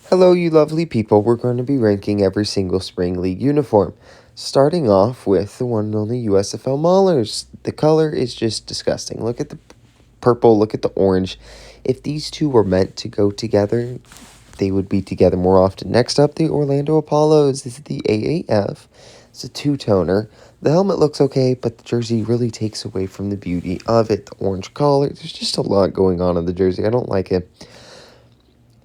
Hello, you lovely people. We're going to be ranking every single spring league uniform. Starting off with the one and only USFL Maulers. The color is just disgusting. Look at the purple, look at the orange. If these two were meant to go together, they would be together more often. Next up, the Orlando Apollos. This is the AAF. It's a two-toner. The helmet looks okay, but the jersey really takes away from the beauty of it. The orange collar, there's just a lot going on in the jersey. I don't like it.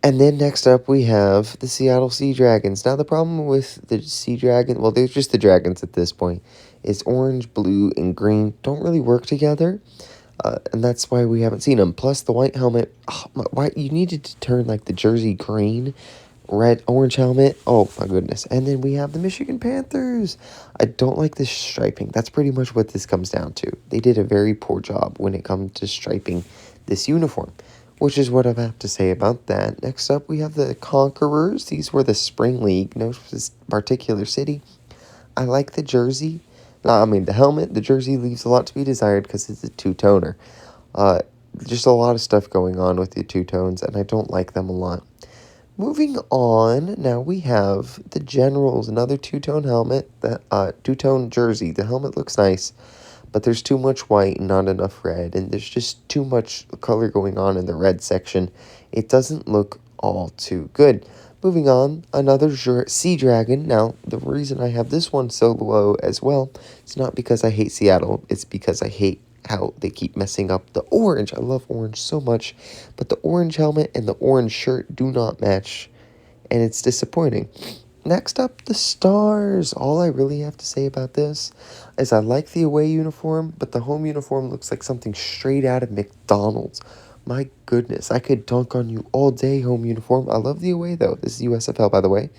And then next up, we have the Seattle Sea Dragons. Now, the problem with the Sea Dragon, well, they're just the Dragons at this point, is orange, blue, and green don't really work together. And that's why we haven't seen them. Plus, the white helmet, why you needed to turn like the jersey green, red, orange helmet. Oh my goodness. And then we have the Michigan Panthers. I don't like this striping. That's pretty much what this comes down to. They did a very poor job when it comes to striping this uniform, which is what I have to say about that. Next up, we have the Conquerors. These were the Spring League, no particular city. I like the jersey. The helmet. The jersey leaves a lot to be desired because it's a two-toner. Uh, just a lot of stuff going on with the two-tones, and I don't like them a lot. Moving on, now we have the Generals, another two-tone helmet, the two-tone jersey. The helmet looks nice, but there's too much white and not enough red, and there's just too much color going on in the red section. It doesn't look all too good. Moving on, another Sea Dragon. Now, the reason I have this one so low as well, it's not because I hate Seattle, it's because I hate how they keep messing up the orange. I love orange so much, but the orange helmet and the orange shirt do not match, and it's disappointing. Next up, the Stars. All I really have to say about this is I like the away uniform, but the home uniform looks like something straight out of McDonald's. My goodness, I could dunk on you all day, home uniform. I love the away, though. This is USFL, by the way.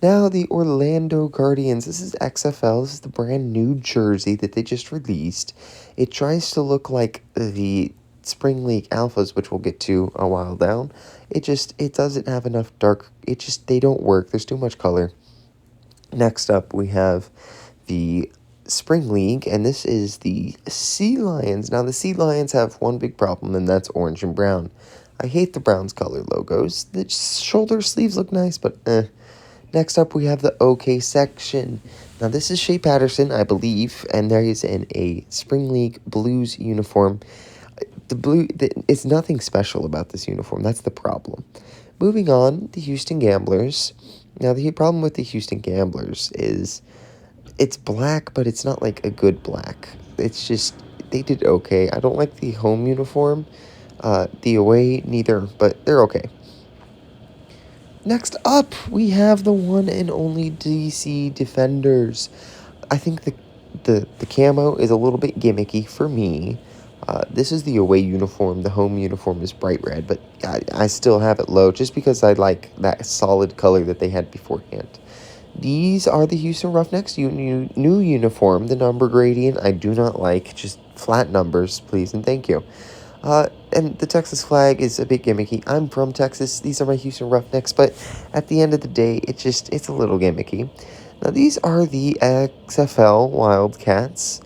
Now, the Orlando Guardians. This is XFL. This is the brand new jersey that they just released. It tries to look like the Spring League Alphas, which we'll get to a while down. It doesn't have enough dark. They don't work. There's too much color. Next up, we have the Spring League, and this is the Sea Lions. Now, the Sea Lions have one big problem, and that's orange and brown. I hate the Browns color logos. The shoulder sleeves look nice, but eh. Next up, we have the OK section. Now, this is Shea Patterson, I believe, and there is a Spring League Blues uniform. It's nothing special about this uniform. That's the problem. Moving on, the Houston Gamblers. Now, the problem with the Houston Gamblers is it's black, but it's not like a good black. It's just, they did okay. I don't like the home uniform. The away, neither, but they're okay. Next up, we have the one and only DC Defenders. I think the camo is a little bit gimmicky for me. This is the away uniform. The home uniform is bright red, but I still have it low just because I like that solid color that they had beforehand. These are the Houston Roughnecks new uniform. The number gradient I do not like. Just flat numbers, please and thank you. And the Texas flag is a bit gimmicky. I'm from Texas. These are my Houston Roughnecks, but at the end of the day, it's a little gimmicky. Now, these are the XFL Wildcats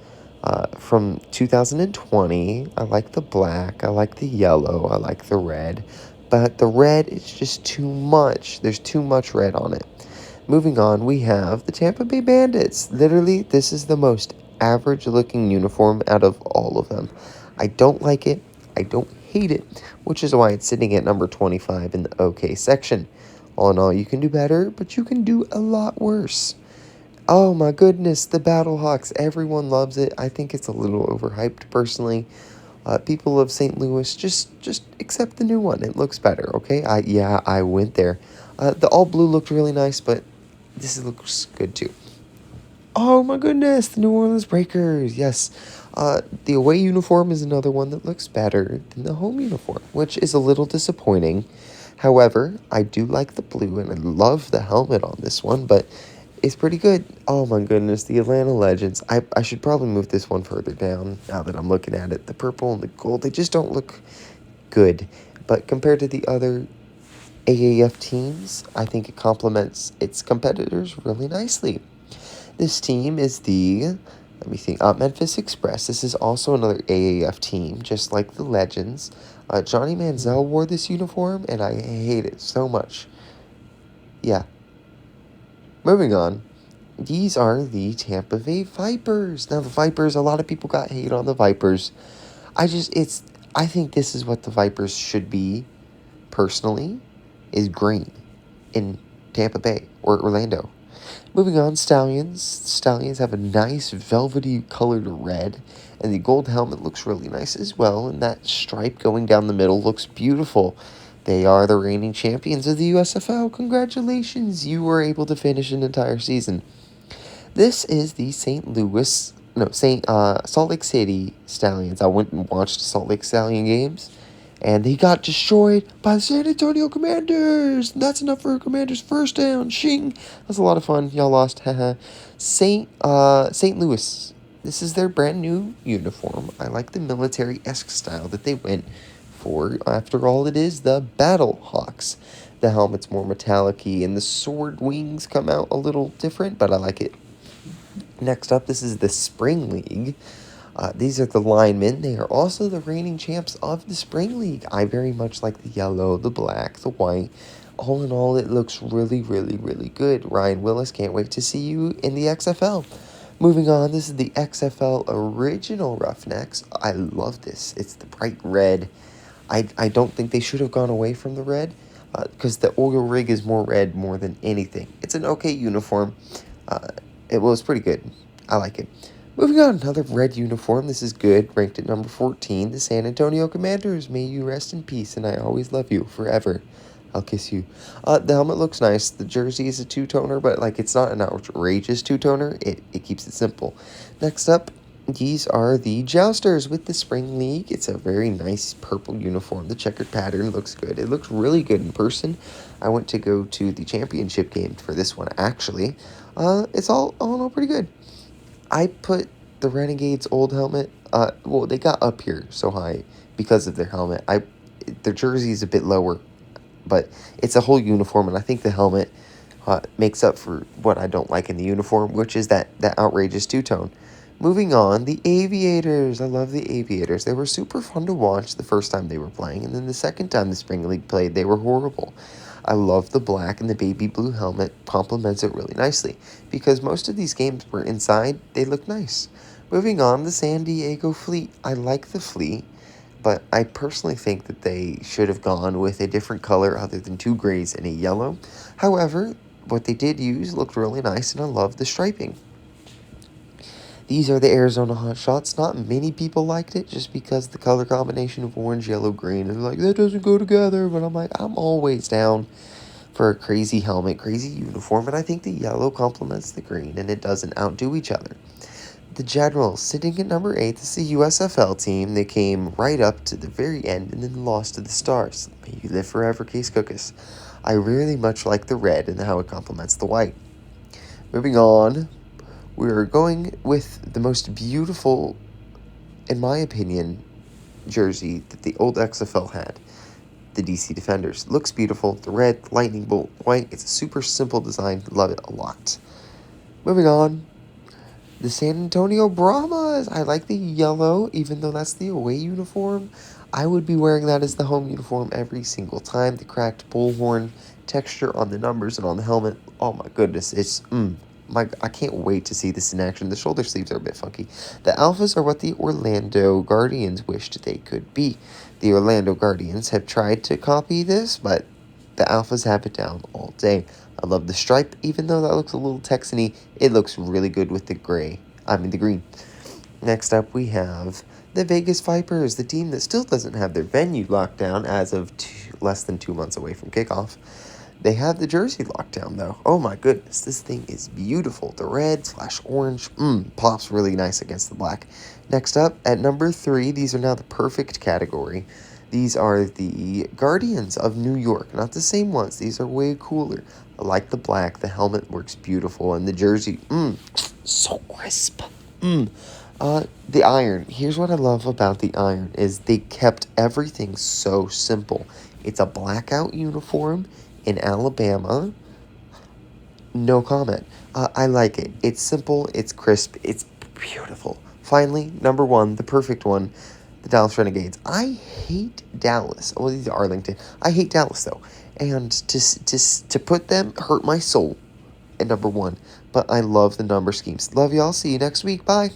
from 2020. I like the black. I like the yellow. I like the red. But the red is just too much. There's too much red on it. Moving on, we have the Tampa Bay Bandits. Literally, this is the most average-looking uniform out of all of them. I don't like it. I don't hate it, which is why it's sitting at number 25 in the OK section. All in all, you can do better, but you can do a lot worse. Oh my goodness, the Battlehawks. Everyone loves it. I think it's a little overhyped, personally. People of St. Louis, just accept the new one. It looks better, okay? I went there. The all blue looked really nice, but this looks good too. Oh my goodness, the New Orleans Breakers. Yes. The away uniform is another one that looks better than the home uniform, which is a little disappointing. However, I do like the blue, and I love the helmet on this one, but it's pretty good. Oh my goodness, the Atlanta Legends. I should probably move this one further down now that I'm looking at it. The purple and the gold, they just don't look good. But compared to the other AAF teams, I think it complements its competitors really nicely. This team is Memphis Express. This is also another AAF team, just like the Legends. Johnny Manziel wore this uniform, and I hate it so much. Yeah. Moving on. These are the Tampa Bay Vipers. Now, the Vipers, a lot of people got hate on the Vipers. I think this is what the Vipers should be, personally, is green in Tampa Bay or Orlando. Moving on, Stallions. Stallions have a nice velvety colored red, and the gold helmet looks really nice as well, and that stripe going down the middle looks beautiful. They are the reigning champions of the USFL. Congratulations, you were able to finish an entire season. This is the Salt Lake City Stallions. I went and watched Salt Lake Stallion games, and they got destroyed by the San Antonio Commanders. That's enough for a Commanders first down. Shing. That's a lot of fun. Y'all lost. Haha. St. Louis. This is their brand new uniform. I like the military-esque style that they went for. After all, it is the Battle Hawks. The helmet's more metallic-y, and the sword wings come out a little different, but I like it. Next up, this is the Spring League. These are the linemen. They are also the reigning champs of the Spring League. I very much like the yellow, the black, the white. All in all, it looks really, really, really good. Ryan Willis, can't wait to see you in the XFL. Moving on, this is the XFL Original Roughnecks. I love this. It's the bright red. I don't think they should have gone away from the red because the oil rig is more red more than anything. It's an okay uniform. It was pretty good. I like it. Moving on, another red uniform. This is good. Ranked at number 14, the San Antonio Commanders. May you rest in peace, and I always love you forever. I'll kiss you. The helmet looks nice. The jersey is a two-toner, but it's not an outrageous two-toner. It keeps it simple. Next up, these are the Jousters with the Spring League. It's a very nice purple uniform. The checkered pattern looks good. It looks really good in person. I went to go to the championship game for this one, actually. It's all in all pretty good. I put the Renegades old helmet, they got up here so high because of their helmet. Their jersey is a bit lower, but it's a whole uniform, and I think the helmet makes up for what I don't like in the uniform, which is that outrageous two-tone. Moving on, the Aviators. I love the Aviators. They were super fun to watch the first time they were playing, and then the second time the Spring League played, they were horrible. I love the black and the baby blue helmet complements it really nicely. Because most of these games were inside, they look nice. Moving on, the San Diego Fleet. I like the Fleet, but I personally think that they should have gone with a different color other than two grays and a yellow. However, what they did use looked really nice, and I love the striping. These are the Arizona Hotshots. Not many people liked it just because the color combination of orange, yellow, green, and they're like, that doesn't go together. But I'm like, I'm always down for a crazy helmet, crazy uniform, and I think the yellow complements the green, and it doesn't outdo each other. The Generals, sitting at number 8, this is a USFL team. They came right up to the very end and then lost to the Stars. May you live forever, Case Cookus. I really much like the red and how it complements the white. Moving on, we're going with the most beautiful, in my opinion, jersey that the old XFL had. The DC Defenders. Looks beautiful. The red, lightning bolt, white. It's a super simple design. Love it a lot. Moving on. The San Antonio Brahmas. I like the yellow, even though that's the away uniform. I would be wearing that as the home uniform every single time. The cracked bullhorn texture on the numbers and on the helmet. Oh my goodness. It's, I can't wait to see this in action. The shoulder sleeves are a bit funky. The Alphas are what the Orlando Guardians wished they could be. The Orlando Guardians have tried to copy this, but the Alphas have it down all day. I love the stripe, even though that looks a little Texan-y. It looks really good with the green. Next up, we have the Vegas Vipers, the team that still doesn't have their venue locked down as of less than 2 months away from kickoff. They have the jersey locked down, though. Oh my goodness, this thing is beautiful. The red/orange, pops really nice against the black. Next up, at number 3, these are now the perfect category. These are the Guardians of New York. Not the same ones. These are way cooler. I like the black. The helmet works beautiful. And the jersey, so crisp. The iron. Here's what I love about the iron is they kept everything so simple. It's a blackout uniform in Alabama. No comment. I like it. It's simple. It's crisp. It's beautiful. Finally, number 1, the perfect one, the Dallas Renegades. I hate Dallas. Well, these are Arlington. I hate Dallas, though. And to put them hurt my soul at number 1. But I love the number schemes. Love y'all. See you next week. Bye.